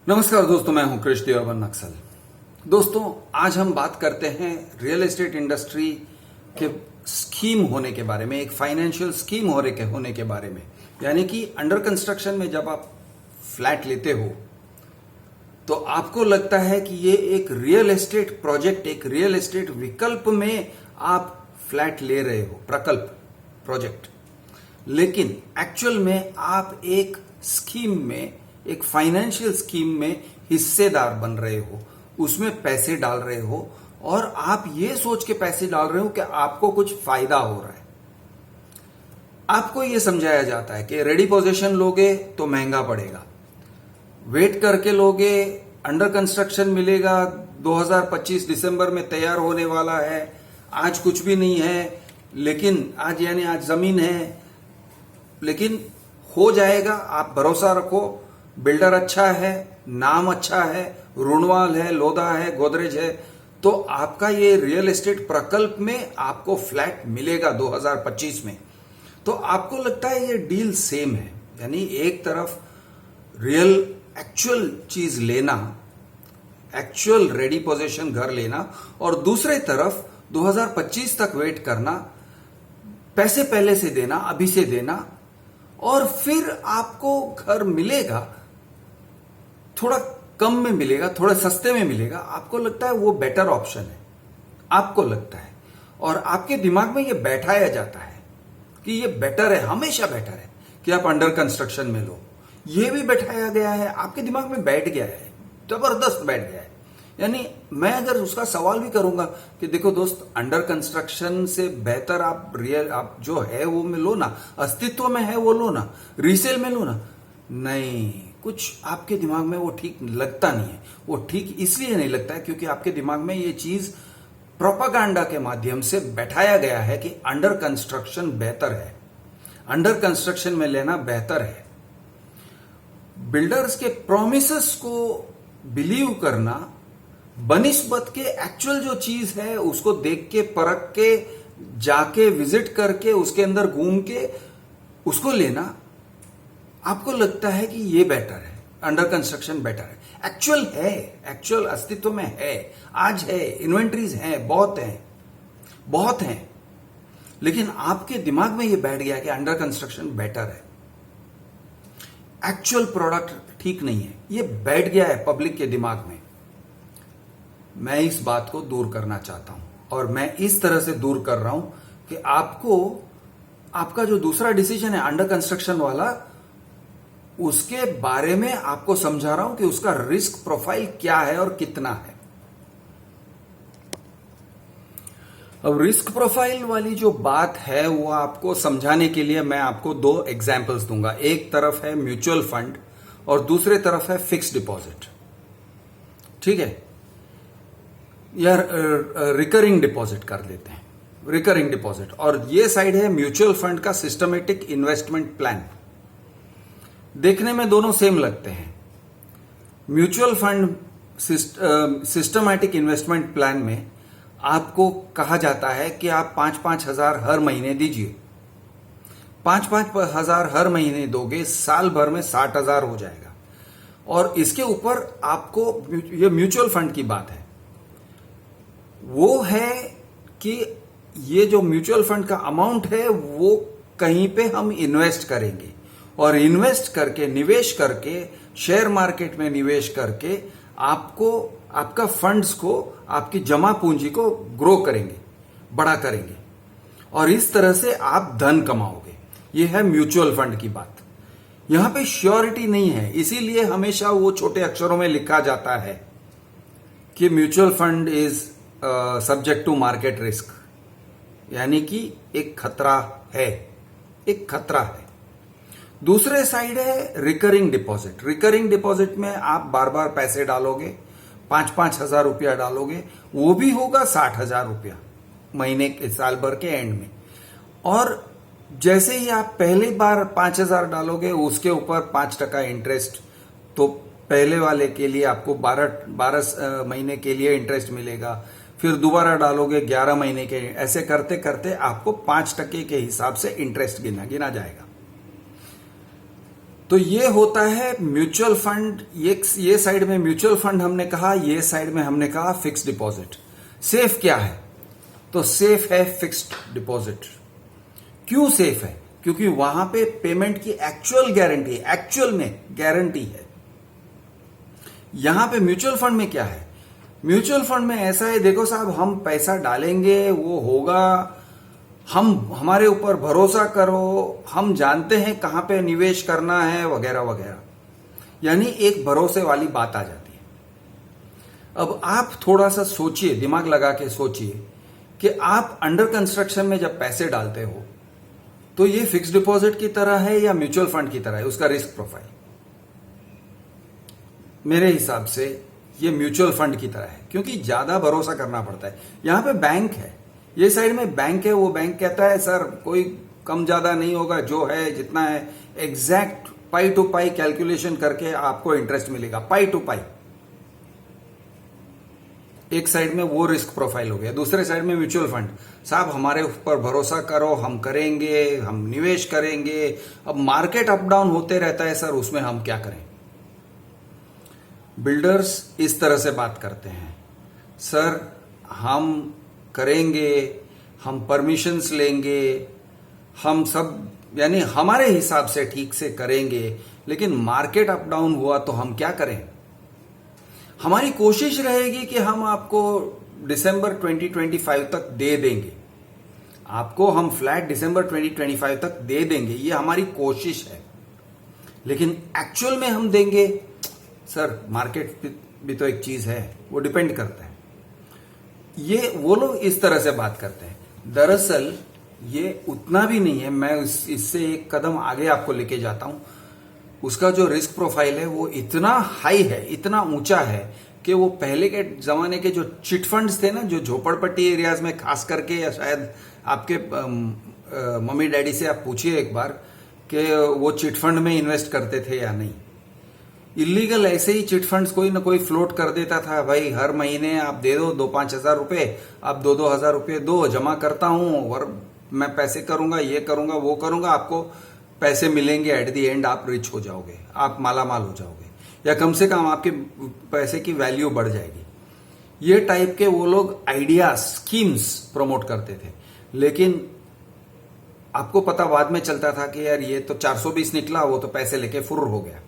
नमस्कार दोस्तों, मैं हूं कृष देवावन नक्सल। दोस्तों, आज हम बात करते हैं रियल एस्टेट इंडस्ट्री के स्कीम होने के बारे में, एक फाइनेंशियल स्कीम होने के बारे में। यानी कि अंडर कंस्ट्रक्शन में जब आप फ्लैट लेते हो तो आपको लगता है कि ये एक रियल एस्टेट प्रोजेक्ट, एक रियल एस्टेट विकल्प में आप फ्लैट ले रहे हो, प्रकल्प प्रोजेक्ट। लेकिन एक्चुअल में आप एक स्कीम में, एक फाइनेंशियल स्कीम में हिस्सेदार बन रहे हो, उसमें पैसे डाल रहे हो और आप ये सोच के पैसे डाल रहे हो कि आपको कुछ फायदा हो रहा है। आपको ये समझाया जाता है कि रेडी पोजीशन लोगे तो महंगा पड़ेगा, वेट करके लोगे अंडर कंस्ट्रक्शन मिलेगा, 2025 दिसंबर में तैयार होने वाला है, आज कुछ भी नहीं है, लेकिन आज जमीन है लेकिन हो जाएगा, आप भरोसा रखो। बिल्डर अच्छा है, नाम अच्छा है, रुणवाल है, लोधा है, गोदरेज है, तो आपका ये रियल एस्टेट प्रकल्प में आपको फ्लैट मिलेगा 2025 में। तो आपको लगता है ये डील सेम है। यानी एक तरफ रियल एक्चुअल चीज लेना, एक्चुअल रेडी पोजीशन घर लेना, और दूसरे तरफ 2025 तक वेट करना, पैसे पहले से देना, अभी से देना, और फिर आपको घर मिलेगा, थोड़ा कम में मिलेगा, थोड़ा सस्ते में मिलेगा। आपको लगता है वो बेटर ऑप्शन है, आपको लगता है, और आपके दिमाग में ये बैठाया जाता है कि ये बेटर है, हमेशा बेटर है कि आप अंडर कंस्ट्रक्शन में लो। ये भी बैठाया गया है, आपके दिमाग में बैठ गया है, जबरदस्त बैठ गया है। यानी मैं अगर उसका सवाल भी करूंगा कि देखो दोस्त, अंडर कंस्ट्रक्शन से बेहतर आप जो है वो में लो ना, अस्तित्व में है वो लो ना, रीसेल में लो ना। नहीं, कुछ आपके दिमाग में वो ठीक लगता नहीं है। वो ठीक इसलिए नहीं लगता है क्योंकि आपके दिमाग में ये चीज प्रोपागेंडा के माध्यम से बैठाया गया है कि अंडर कंस्ट्रक्शन बेहतर है, अंडर कंस्ट्रक्शन में लेना बेहतर है। बिल्डर्स के प्रोमिसेस को बिलीव करना बनिस्बत के एक्चुअल जो चीज है उसको देख के, परख के, जाके विजिट करके, उसके अंदर घूम के उसको लेना, आपको लगता है कि ये बेटर है, अंडर कंस्ट्रक्शन बेटर है। एक्चुअल है, एक्चुअल अस्तित्व में है, आज है, इन्वेंट्रीज हैं, बहुत हैं, लेकिन आपके दिमाग में ये बैठ गया कि अंडर कंस्ट्रक्शन बेटर है। एक्चुअल प्रोडक्ट ठीक नहीं है, ये बैठ गया है पब्लिक के दिमाग में। मैं इस बात को दूर करना चाहता हूं, और मैं इस तरह से दूर कर रहा हूं कि आपका जो दूसरा डिसीजन है अंडर कंस्ट्रक्शन वाला, उसके बारे में आपको समझा रहा हूं कि उसका रिस्क प्रोफाइल क्या है और कितना है। अब रिस्क प्रोफाइल वाली जो बात है वो आपको समझाने के लिए मैं आपको दो एग्जांपल्स दूंगा। एक तरफ है म्यूचुअल फंड और दूसरे तरफ है फिक्स्ड डिपॉजिट। ठीक है, या रिकरिंग डिपॉजिट कर लेते हैं, रिकरिंग डिपॉजिट। और ये साइड है म्यूचुअल फंड का सिस्टमेटिक इन्वेस्टमेंट प्लान। देखने में दोनों सेम लगते हैं। Mutual fund systematic investment plan में आपको कहा जाता है कि आप 5-5 हजार हर महीने दीजिए। 5-5 हजार हर महीने दोगे, साल भर में 60 हजार हो जाएगा। और इसके ऊपर आपको, ये म्यूचुअल फंड की बात है, वो है कि ये जो म्यूचुअल फंड का अमाउंट है वो कहीं पे हम इन्वेस्ट करेंगे, और इन्वेस्ट करके, निवेश करके, शेयर मार्केट में निवेश करके आपको, आपका फंड्स को, आपकी जमा पूंजी को ग्रो करेंगे, बड़ा करेंगे, और इस तरह से आप धन कमाओगे। ये है म्यूचुअल फंड की बात। यहां पे श्योरिटी नहीं है, इसीलिए हमेशा वो छोटे अक्षरों में लिखा जाता है कि mutual fund is subject to market risk. यानी कि एक खतरा है, एक खतरा है। दूसरे साइड है रिकरिंग डिपॉजिट। रिकरिंग डिपॉजिट में आप बार बार पैसे डालोगे, 5-5 हजार रुपया डालोगे, वो भी होगा 60 हजार रुपया महीने के, साल भर के एंड में। और जैसे ही आप पहली बार 5 हजार डालोगे, उसके ऊपर 5% इंटरेस्ट, तो पहले वाले के लिए आपको 12 महीने के लिए इंटरेस्ट मिलेगा। फिर दोबारा डालोगे 11 महीने के, ऐसे करते करते आपको 5% के हिसाब से इंटरेस्ट गिना जाएगा। तो ये होता है म्यूचुअल फंड। ये साइड में म्यूचुअल फंड हमने कहा, ये साइड में हमने कहा फिक्स्ड डिपॉजिट। सेफ क्या है? तो सेफ है फिक्स्ड डिपॉजिट। क्यों सेफ है? क्योंकि वहां पे पेमेंट की एक्चुअल गारंटी, एक्चुअल में गारंटी है। यहां पे म्यूचुअल फंड में क्या है? म्यूचुअल फंड में ऐसा है, देखो साहब, हम पैसा डालेंगे, वो होगा, हमारे ऊपर भरोसा करो, हम जानते हैं कहां पे निवेश करना है, वगैरह वगैरह। यानी एक भरोसे वाली बात आ जाती है। अब आप थोड़ा सा सोचिए, दिमाग लगा के सोचिए कि आप अंडर कंस्ट्रक्शन में जब पैसे डालते हो तो ये फिक्स्ड डिपॉजिट की तरह है या म्यूचुअल फंड की तरह है? उसका रिस्क प्रोफाइल मेरे हिसाब से ये म्यूचुअल फंड की तरह है, क्योंकि ज्यादा भरोसा करना पड़ता है। यहां पे बैंक है, ये साइड में बैंक है, वो बैंक कहता है सर कोई कम ज्यादा नहीं होगा, जो है जितना है exact pai to pai calculation करके आपको इंटरेस्ट मिलेगा, पाई टू पाई। एक साइड में वो रिस्क प्रोफाइल हो गया। दूसरे साइड में म्यूचुअल फंड, साहब हमारे ऊपर भरोसा करो, हम करेंगे, हम निवेश करेंगे। अब मार्केट अप डाउन होते रहता है सर, उसमें हम क्या करें? बिल्डर्स इस तरह से बात करते हैं, सर हम करेंगे, हम परमिशंस लेंगे, हम सब यानी हमारे हिसाब से ठीक से करेंगे, लेकिन मार्केट अप डाउन हुआ तो हम क्या करें? हमारी कोशिश रहेगी कि हम आपको दिसंबर 2025 तक दे देंगे, आपको हम फ्लैट दिसंबर 2025 तक दे देंगे, ये हमारी कोशिश है। लेकिन एक्चुअल में हम देंगे, सर मार्केट भी तो एक चीज है, वो डिपेंड करता है। ये वो लोग इस तरह से बात करते हैं। दरअसल ये उतना भी नहीं है, मैं इससे एक कदम आगे आपको लेके जाता हूं। उसका जो रिस्क प्रोफाइल है वो इतना हाई है, इतना ऊंचा है कि वो पहले के जमाने के जो चिट फंड्स थे ना, जो झोपड़पट्टी एरियाज में खास करके, या शायद आपके मम्मी डैडी से आप पूछिए एक बार कि वो चिट फंड में इन्वेस्ट करते थे या नहीं। इलीगल ऐसे ही चिट फंड्स कोई ना कोई फ्लोट कर देता था, भाई हर महीने आप दे दो 2-5 हजार रुपए, आप 2-2 हजार रुपये दो, जमा करता हूं और मैं पैसे करूंगा, ये करूंगा, वो करूंगा, आपको पैसे मिलेंगे, एट दी एंड आप रिच हो जाओगे, आप मालामाल हो जाओगे, या कम से कम आपके पैसे की वैल्यू बढ़ जाएगी। ये टाइप के वो लोग आइडियाज, स्कीम्स प्रमोट करते थे। लेकिन आपको पता बाद में चलता था कि यार ये तो 420 निकला, वो तो पैसे लेके फुर्र हो गया।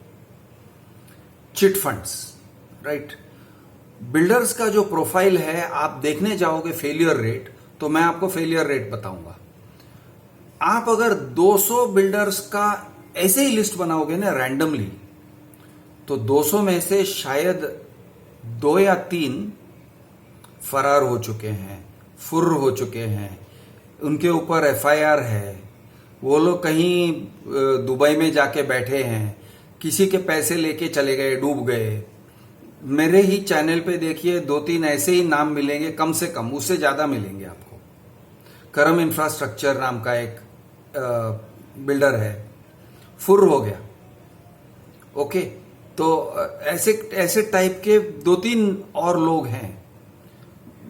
Chit funds, right. बिल्डर्स का जो प्रोफाइल है, आप देखने जाओगे फेलियर रेट, तो मैं आपको फेलियर रेट बताऊंगा। आप अगर 200 बिल्डर्स का ऐसे ही लिस्ट बनाओगे ना रैंडमली, तो 200 में से शायद 2 या 3 फरार हो चुके हैं, फुर्र हो चुके हैं, उनके ऊपर एफआईआर है, वो लोग कहीं दुबई में जाके बैठे हैं, किसी के पैसे लेके चले गए, डूब गए। मेरे ही चैनल पे देखिए 2-3 ऐसे ही नाम मिलेंगे, कम से कम, उससे ज्यादा मिलेंगे आपको। करम इंफ्रास्ट्रक्चर नाम का एक बिल्डर है, फुर्र हो गया। ओके, तो ऐसे टाइप के 2-3 और लोग हैं।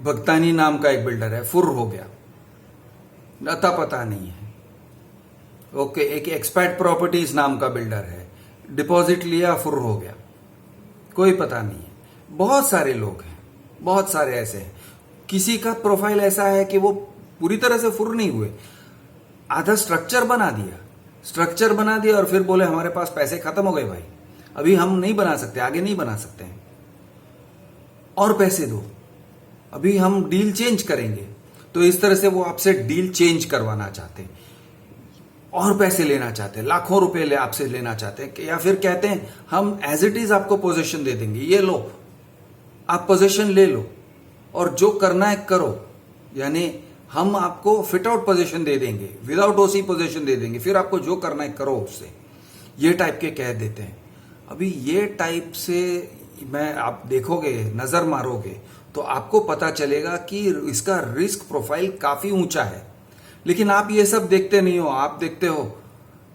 भक्तानी नाम का एक बिल्डर है, फुर्र हो गया, अता पता नहीं है। ओके, एक एक्सपर्ट प्रॉपर्टीज नाम का बिल्डर है, डिपॉजिट लिया, फुर्र हो गया, कोई पता नहीं है। बहुत सारे लोग हैं, बहुत सारे ऐसे हैं। किसी का प्रोफाइल ऐसा है कि वो पूरी तरह से फुर्र नहीं हुए, आधा स्ट्रक्चर बना दिया और फिर बोले हमारे पास पैसे खत्म हो गए भाई, अभी हम नहीं बना सकते, आगे नहीं बना सकते हैं, और पैसे दो, अभी हम डील चेंज करेंगे। तो इस तरह से वो आपसे डील चेंज करवाना चाहते हैं और पैसे लेना चाहते हैं, लाखों रुपए आपसे लेना चाहते हैं, या फिर कहते हैं हम एज इट इज आपको पोजीशन दे देंगे, ये लो, आप पोजीशन ले लो और जो करना है करो। यानी हम आपको फिट आउट पोजीशन दे देंगे, विदाउट ओसी पोजीशन दे देंगे, फिर आपको जो करना है करो उससे, ये टाइप के कह देते हैं। अभी ये टाइप से मैं, आप देखोगे, नजर मारोगे, तो आपको पता चलेगा कि इसका रिस्क प्रोफाइल काफी ऊंचा है। लेकिन आप ये सब देखते नहीं हो, आप देखते हो,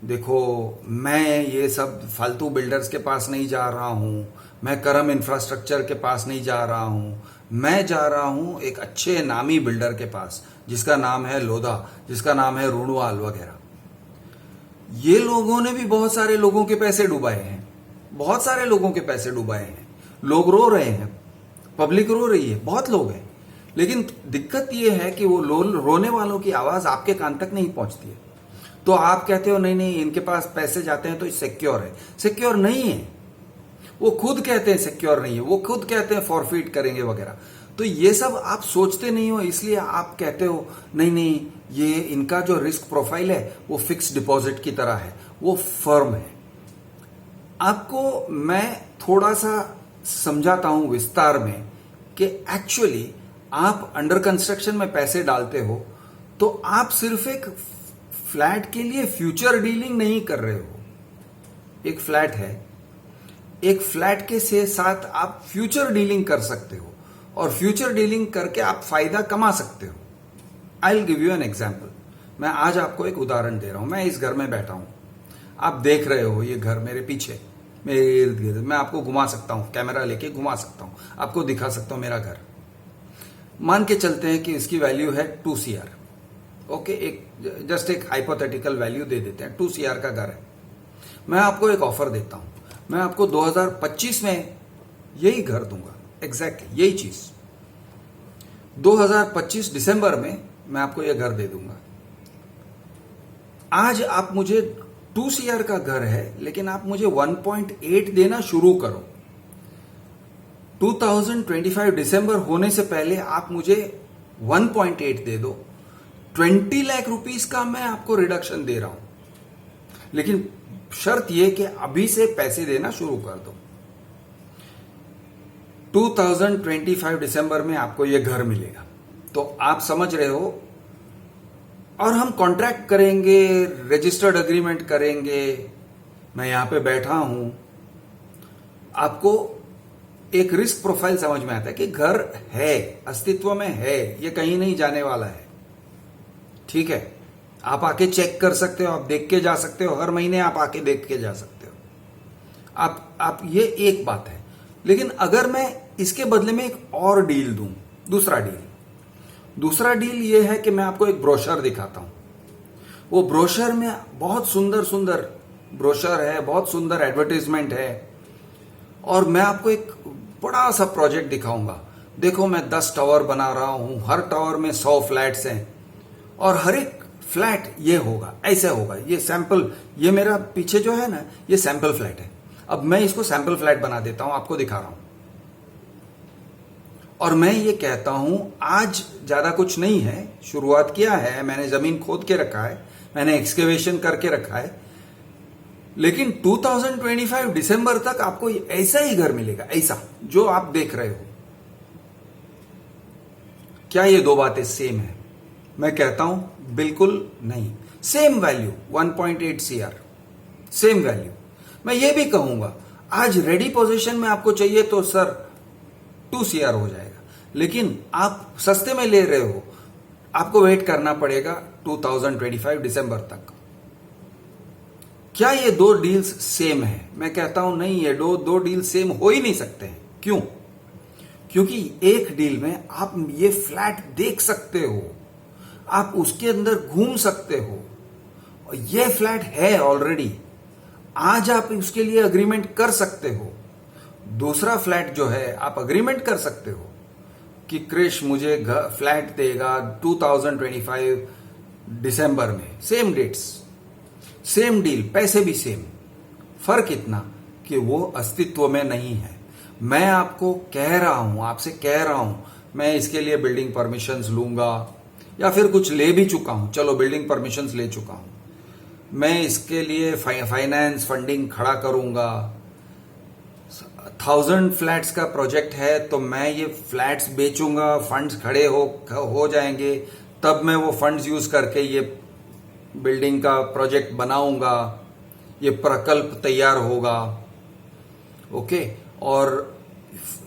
देखो मैं ये सब फालतू बिल्डर्स के पास नहीं जा रहा हूं, मैं करम इंफ्रास्ट्रक्चर के पास नहीं जा रहा हूं, मैं जा रहा हूं एक अच्छे नामी बिल्डर के पास, जिसका नाम है लोधा, जिसका नाम है रूणवाल वगैरह। ये लोगों ने भी बहुत सारे लोगों के पैसे डुबाए हैं, बहुत सारे लोगों के पैसे डुबाए हैं। लोग रो रहे हैं, पब्लिक रो रही है, बहुत लोग हैं। लेकिन दिक्कत ये है कि वो रोने वालों की आवाज आपके कान तक नहीं पहुंचती है। तो आप कहते हो नहीं नहीं इनके पास पैसे जाते हैं तो सिक्योर है। सिक्योर नहीं है, वो खुद कहते हैं सिक्योर नहीं है, वो खुद कहते हैं फॉरफिट करेंगे वगैरह। तो ये सब आप सोचते नहीं हो, इसलिए आप कहते हो नहीं नहीं ये इनका जो रिस्क प्रोफाइल है वो फिक्स डिपॉजिट की तरह है, वो फर्म है। आपको मैं थोड़ा सा समझाता हूं विस्तार में कि एक्चुअली आप अंडर कंस्ट्रक्शन में पैसे डालते हो तो आप सिर्फ एक फ्लैट के लिए फ्यूचर डीलिंग नहीं कर रहे हो। एक फ्लैट है, एक फ्लैट के से साथ आप फ्यूचर डीलिंग कर सकते हो और फ्यूचर डीलिंग करके आप फायदा कमा सकते हो। I will give you an example. मैं आज आपको एक उदाहरण दे रहा हूं। मैं इस घर में बैठा हूं, आप देख रहे हो ये घर मेरे पीछे, मेरे इर्द गिर्द। मैं आपको घुमा सकता हूं, कैमरा लेके घुमा सकता हूं, आपको दिखा सकता हूं मेरा घर। मान के चलते हैं कि इसकी वैल्यू है 2 CR। ओके, एक जस्ट एक हाइपोथेटिकल वैल्यू दे देते हैं, 2 CR का घर है। मैं आपको एक ऑफर देता हूं, मैं आपको 2025 में यही घर दूंगा, एग्जैक्टली यही चीज। 2025 दिसंबर में मैं आपको यह घर दे दूंगा। आज आप मुझे 2 CR का घर है, लेकिन आप मुझे 1.8 देना शुरू करो। 2025 दिसंबर होने से पहले आप मुझे 1.8 दे दो। 20 लाख रुपीस का मैं आपको रिडक्शन दे रहा हूं, लेकिन शर्त यह कि अभी से पैसे देना शुरू कर दो। 2025 दिसंबर में आपको यह घर मिलेगा। तो आप समझ रहे हो, और हम कॉन्ट्रैक्ट करेंगे, रजिस्टर्ड एग्रीमेंट करेंगे। मैं यहां पे बैठा हूं, आपको एक रिस्क प्रोफाइल समझ में आता है कि घर है, अस्तित्व में है, ये कहीं नहीं जाने वाला है। ठीक है, आप आके चेक कर सकते हो, आप देख के जा सकते हो, हर महीने आप आके देख के जा सकते हो। आप ये एक बात है। लेकिन अगर मैं इसके बदले में एक और डील दूं, दूसरा डील ये है कि मैं आपको एक ब्रोशर दिखाता हूं। वो ब्रोशर में बहुत सुंदर सुंदर ब्रोशर है, बहुत सुंदर एडवर्टाइजमेंट है, और मैं आपको एक बड़ा सा प्रोजेक्ट दिखाऊंगा। देखो, मैं 10 टावर बना रहा हूं, हर टावर में 100 फ्लैट्स हैं, और हर एक फ्लैट ये होगा, ऐसे होगा। ये सैंपल, ये मेरा पीछे जो है ना, ये सैंपल फ्लैट है। अब मैं इसको सैंपल फ्लैट बना देता हूं, आपको दिखा रहा हूं। और मैं ये कहता हूं, आज ज्यादा कुछ नहीं है, शुरुआत किया है मैंने, जमीन खोद के रखा है, मैंने एक्सकेवेशन करके रखा है, लेकिन 2025 दिसंबर तक आपको ऐसा ही घर मिलेगा, ऐसा जो आप देख रहे हो। क्या ये दो बातें सेम है? मैं कहता हूं बिल्कुल नहीं। Same value 1.8 CR, same value. मैं ये भी कहूंगा, आज रेडी पोजीशन में आपको चाहिए तो सर 2 CR हो जाएगा, लेकिन आप सस्ते में ले रहे हो, आपको वेट करना पड़ेगा 2025 दिसंबर तक। क्या ये दो डील्स सेम है? मैं कहता हूं नहीं, ये दो डील सेम हो ही नहीं सकते हैं। क्यों? क्योंकि एक डील में आप ये फ्लैट देख सकते हो, आप उसके अंदर घूम सकते हो, और ये फ्लैट है ऑलरेडी, आज आप उसके लिए अग्रीमेंट कर सकते हो। दूसरा फ्लैट जो है, आप अग्रीमेंट कर सकते हो कि क्रिश मुझे फ्लैट देगा 2025 दिसंबर में, सेम डेट्स, सेम डील, पैसे भी सेम। फर्क इतना कि वो अस्तित्व में नहीं है। मैं आपको कह रहा हूं, आपसे कह रहा हूं, मैं इसके लिए बिल्डिंग परमिशंस लूंगा, या फिर कुछ ले भी चुका हूं, चलो बिल्डिंग परमिशंस ले चुका हूं। मैं इसके लिए फाइनेंस फंडिंग खड़ा करूंगा। 1000 फ्लैट्स का प्रोजेक्ट है, तो मैं ये फ्लैट्स बेचूंगा, फंड्स खड़े हो जाएंगे, तब मैं वो फंड्स यूज करके ये बिल्डिंग का प्रोजेक्ट बनाऊंगा, ये प्रकल्प तैयार होगा। ओके, और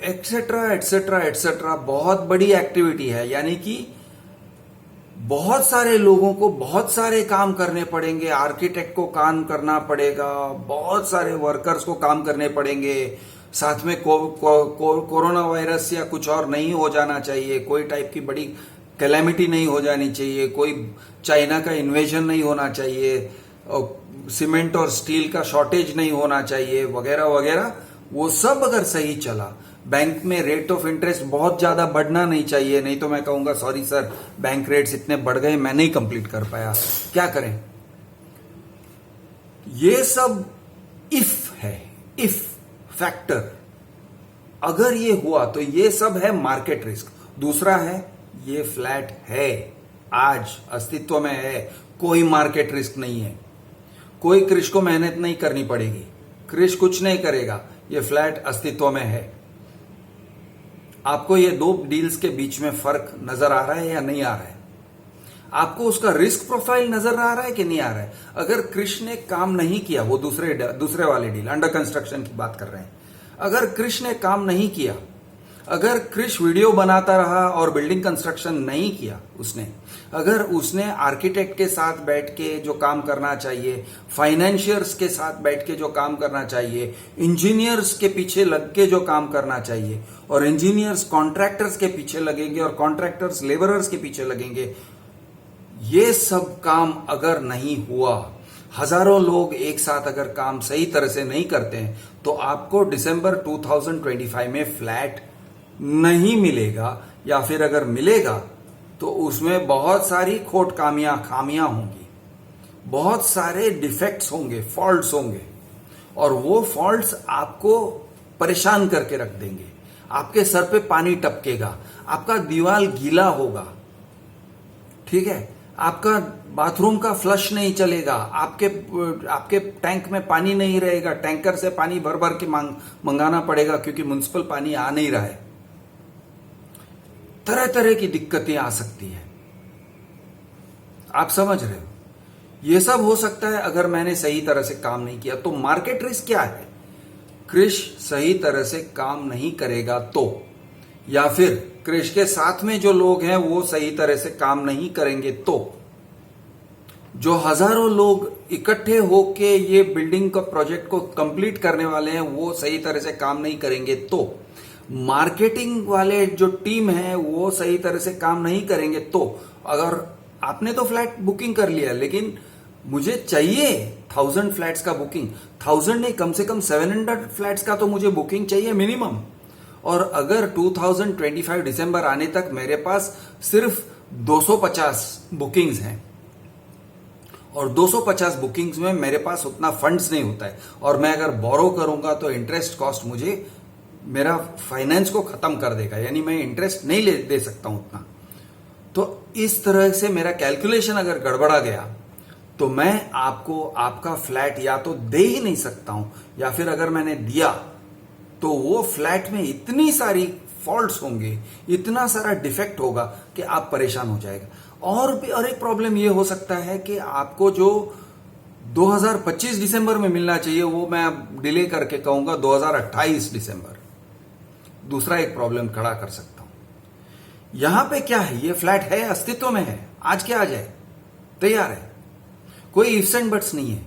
एक्सेट्रा एक्सेट्रा एक्सेट्रा, बहुत बड़ी एक्टिविटी है। यानी कि बहुत सारे लोगों को बहुत सारे काम करने पड़ेंगे, आर्किटेक्ट को काम करना पड़ेगा, बहुत सारे वर्कर्स को काम करने पड़ेंगे, साथ में कोरोना वायरस या कुछ और नहीं हो जाना चाहिए, कोई टाइप की बड़ी कैलेमिटी नहीं हो जानी चाहिए, कोई चाइना का इन्वेजन नहीं होना चाहिए, सीमेंट और स्टील का शॉर्टेज नहीं होना चाहिए वगैरह वगैरह, वो सब अगर सही चला, बैंक में रेट ऑफ इंटरेस्ट बहुत ज्यादा बढ़ना नहीं चाहिए, नहीं तो मैं कहूंगा सॉरी सर बैंक रेट्स इतने बढ़ गए मैं नहीं कंप्लीट कर पाया, क्या करें। ये सब इफ है, इफ फैक्टर। अगर ये हुआ तो ये सब है मार्केट रिस्क। दूसरा है ये फ्लैट है, आज अस्तित्व में है, कोई मार्केट रिस्क नहीं है, कोई क्रिश को मेहनत नहीं करनी पड़ेगी, क्रिश कुछ नहीं करेगा, ये फ्लैट अस्तित्व में है। आपको ये दो डील्स के बीच में फर्क नजर आ रहा है या नहीं आ रहा है? आपको उसका रिस्क प्रोफाइल नजर आ रहा है कि नहीं आ रहा है? अगर क्रिश ने काम नहीं किया, वो दूसरे वाले डील अंडर कंस्ट्रक्शन की बात कर रहे हैं, अगर क्रिश ने काम नहीं किया, अगर क्रिश वीडियो बनाता रहा और बिल्डिंग कंस्ट्रक्शन नहीं किया उसने, अगर उसने आर्किटेक्ट के साथ बैठ के जो काम करना चाहिए, फाइनेंशियर्स के साथ बैठ के जो काम करना चाहिए, इंजीनियर्स के पीछे लग के जो काम करना चाहिए, और इंजीनियर्स कॉन्ट्रैक्टर्स के पीछे लगेंगे और कॉन्ट्रैक्टर्स लेबरर्स के पीछे लगेंगे, ये सब काम अगर नहीं हुआ, हजारों लोग एक साथ अगर काम सही तरह से नहीं करते हैं, तो आपको दिसंबर 2025 में फ्लैट नहीं मिलेगा, या फिर अगर मिलेगा तो उसमें बहुत सारी खामियां होंगी, बहुत सारे डिफेक्ट्स होंगे, फॉल्ट्स होंगे, और वो फॉल्ट्स आपको परेशान करके रख देंगे। आपके सर पे पानी टपकेगा, आपका दीवार गीला होगा, ठीक है, आपका बाथरूम का फ्लश नहीं चलेगा, आपके टैंक में पानी नहीं रहेगा, टैंकर से पानी भर भर के मंगाना पड़ेगा क्योंकि म्युनिसिपल पानी आ नहीं रहा है। तरह तरह की दिक्कतें आ सकती है, आप समझ रहे हो? यह सब हो सकता है अगर मैंने सही तरह से काम नहीं किया। तो मार्केट रिस्क क्या है? क्रिश सही तरह से काम नहीं करेगा तो, या फिर क्रिश के साथ में जो लोग हैं वो सही तरह से काम नहीं करेंगे तो, जो हजारों लोग इकट्ठे होके ये बिल्डिंग का प्रोजेक्ट को कंप्लीट करने वाले हैं वो सही तरह से काम नहीं करेंगे तो, मार्केटिंग वाले जो टीम है वो सही तरह से काम नहीं करेंगे तो, अगर आपने तो फ्लैट बुकिंग कर लिया लेकिन मुझे चाहिए 1000 फ्लैट्स का बुकिंग, 1000 नहीं कम से कम 700 फ्लैट्स का तो मुझे बुकिंग चाहिए मिनिमम, और अगर 2025 दिसंबर आने तक मेरे पास सिर्फ 250 बुकिंग्स हैं, और 250 बुकिंग्स में मेरे पास उतना फंड्स नहीं होता है, और मैं अगर बोरो करूंगा तो इंटरेस्ट कॉस्ट मुझे मेरा फाइनेंस को खत्म कर देगा, यानी मैं इंटरेस्ट नहीं दे सकता हूं उतना। तो इस तरह से मेरा कैलकुलेशन अगर गड़बड़ा गया तो मैं आपको आपका फ्लैट या तो दे ही नहीं सकता हूं, या फिर अगर मैंने दिया तो वो फ्लैट में इतनी सारी फॉल्ट्स होंगे, इतना सारा डिफेक्ट होगा कि आप परेशान हो जाएगा। और एक प्रॉब्लम ये हो सकता है कि आपको जो 2025 दिसंबर में मिलना चाहिए वो मैं डिले करके कहूंगा 2028 दिसंबर। दूसरा एक प्रॉब्लम खड़ा कर सकता हूं। यहां पे क्या है, ये फ्लैट है, अस्तित्व में है, आज के आज है, तैयार है, कोई इफ्स एंड बट्स नहीं है।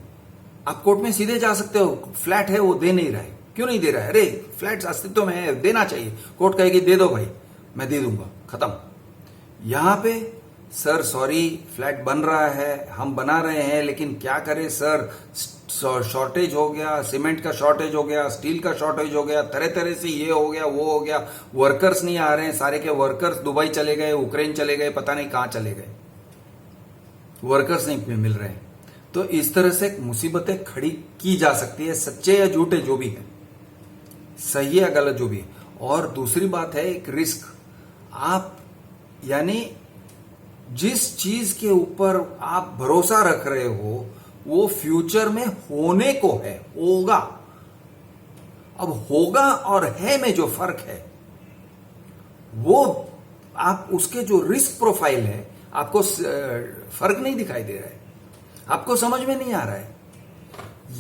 आप कोर्ट में सीधे जा सकते हो, फ्लैट है वो दे नहीं रहा है, क्यों नहीं दे रहा है? अरे फ्लैट अस्तित्व में है, देना चाहिए। कोर्ट कहेगी दे दो भाई, मैं दे दूंगा, खत्म। यहां पे सर सॉरी फ्लैट बन रहा है, हम बना रहे हैं, लेकिन क्या करें सर, शॉर्टेज हो गया, सीमेंट का शॉर्टेज हो गया, स्टील का शॉर्टेज हो गया, तरह तरह से ये हो गया वो हो गया, वर्कर्स नहीं आ रहे हैं, सारे के वर्कर्स दुबई चले गए, यूक्रेन चले गए, पता नहीं कहां चले गए, वर्कर्स नहीं मिल रहे हैं। तो इस तरह से मुसीबतें खड़ी की जा सकती है, सच्चे या झूठे जो भी है, सही या गलत जो भी है। और दूसरी बात है एक रिस्क, आप यानी जिस चीज के ऊपर आप भरोसा रख रहे हो वो फ्यूचर में होने को है, होगा। अब होगा और है में जो फर्क है वो आप उसके जो रिस्क प्रोफाइल है आपको फर्क नहीं दिखाई दे रहा है, आपको समझ में नहीं आ रहा है।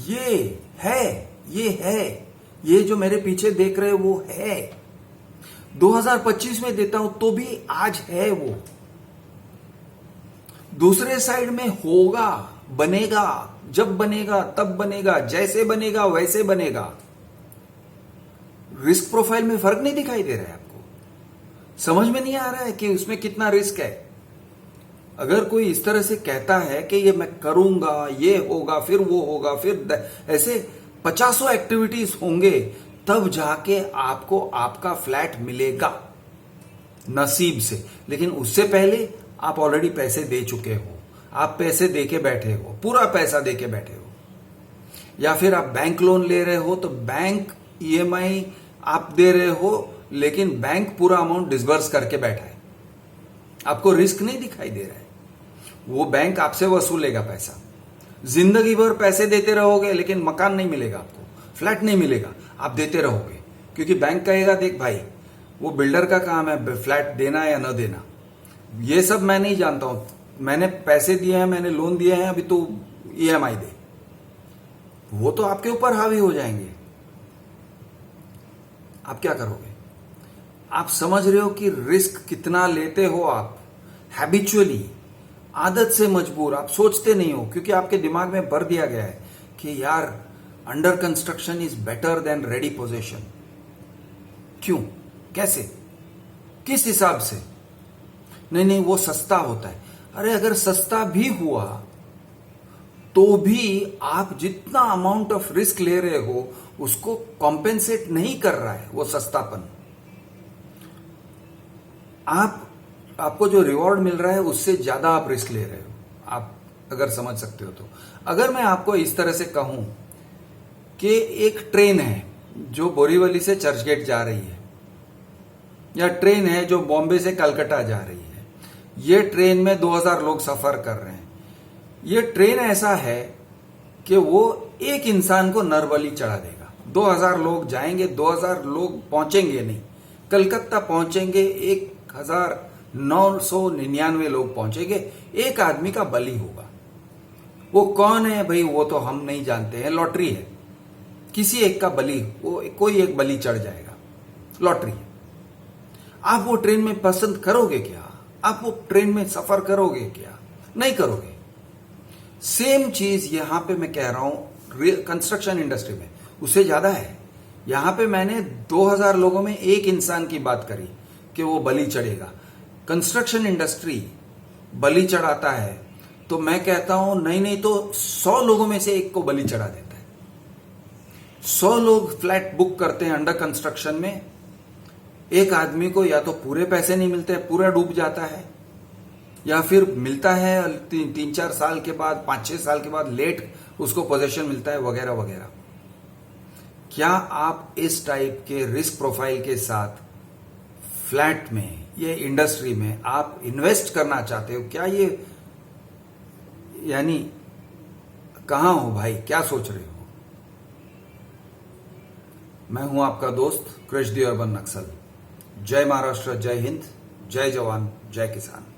ये है, ये जो मेरे पीछे देख रहे हो वो है। 2025 में देता हूं तो भी आज है वो। दूसरे साइड में होगा, बनेगा, जब बनेगा तब बनेगा, जैसे बनेगा वैसे बनेगा। रिस्क प्रोफाइल में फर्क नहीं दिखाई दे रहा है आपको, समझ में नहीं आ रहा है कि उसमें कितना रिस्क है। अगर कोई इस तरह से कहता है कि ये मैं करूंगा, ये होगा, फिर वो होगा, फिर ऐसे 50 एक्टिविटीज होंगे, तब जाके आपको आपका फ्लैट मिलेगा नसीब से। लेकिन उससे पहले आप ऑलरेडी पैसे दे चुके हो, आप पैसे दे के बैठे हो, पूरा पैसा दे के बैठे हो, या फिर आप बैंक लोन ले रहे हो तो बैंक ईएमआई आप दे रहे हो, लेकिन बैंक पूरा अमाउंट डिसबर्स करके बैठा है, आपको रिस्क नहीं दिखाई दे रहा है। वो बैंक आपसे वसूलेगा पैसा, जिंदगी भर पैसे देते रहोगे लेकिन मकान नहीं मिलेगा, आपको फ्लैट नहीं मिलेगा, आप देते रहोगे, क्योंकि बैंक कहेगा देख भाई वो बिल्डर का काम है फ्लैट देना या न देना, ये सब मैं नहीं जानता हूं, मैंने पैसे दिए हैं, मैंने लोन दिए हैं, अभी तो ईएमआई दे। वो तो आपके ऊपर हावी हो जाएंगे, आप क्या करोगे? आप समझ रहे हो कि रिस्क कितना लेते हो आप, हैबिचुअली, आदत से मजबूर, आप सोचते नहीं हो, क्योंकि आपके दिमाग में भर दिया गया है कि यार under construction is better than ready position. क्यों, कैसे, किस हिसाब से? नहीं, वो सस्ता होता है। अरे अगर सस्ता भी हुआ तो भी आप जितना अमाउंट ऑफ रिस्क ले रहे हो उसको कॉम्पेंसेट नहीं कर रहा है वो सस्तापन। आपको जो रिवॉर्ड मिल रहा है उससे ज्यादा आप रिस्क ले रहे हो, आप अगर समझ सकते हो तो। अगर मैं आपको इस तरह से कहूं कि एक ट्रेन है जो बोरीवली से चर्चगेट जा रही है, या ट्रेन है जो बॉम्बे से कलकत्ता जा रही है, ये ट्रेन में 2000 लोग सफर कर रहे हैं, ये ट्रेन ऐसा है कि वो एक इंसान को नरबली चढ़ा देगा। 2000 लोग जाएंगे, 2000 लोग पहुंचेंगे नहीं, कलकत्ता पहुंचेंगे 1999 लोग पहुंचेंगे, एक आदमी का बलि होगा। वो कौन है भाई, वो तो हम नहीं जानते हैं, लॉटरी है, किसी एक का बलि, वो कोई एक बलि चढ़ जाएगा, लॉटरी है। आप वो ट्रेन में पसंद करोगे क्या? आप वो ट्रेन में सफर करोगे क्या? नहीं करोगे। सेम चीज यहां पे मैं कह रहा हूं कंस्ट्रक्शन इंडस्ट्री में, उससे ज्यादा है। यहां पे मैंने 2000 लोगों में एक इंसान की बात करी कि वो बलि चढ़ेगा। कंस्ट्रक्शन इंडस्ट्री बलि चढ़ाता है तो मैं कहता हूं नहीं तो 100 लोगों में से एक को बलि चढ़ा देता है। 100 लोग फ्लैट बुक करते हैं अंडर कंस्ट्रक्शन में, एक आदमी को या तो पूरे पैसे नहीं मिलते, पूरा डूब जाता है, या फिर मिलता है 3-4 साल के बाद, 5-6 साल के बाद लेट उसको पोजीशन मिलता है, वगैरह वगैरह। क्या आप इस टाइप के रिस्क प्रोफाइल के साथ फ्लैट में, ये इंडस्ट्री में आप इन्वेस्ट करना चाहते हो? क्या ये यानी कहां हो भाई, क्या सोच रहे हो? मैं हूं आपका दोस्त कृष दी अर्बन नक्सल। जय महाराष्ट्र, जय हिंद, जय जवान, जय किसान।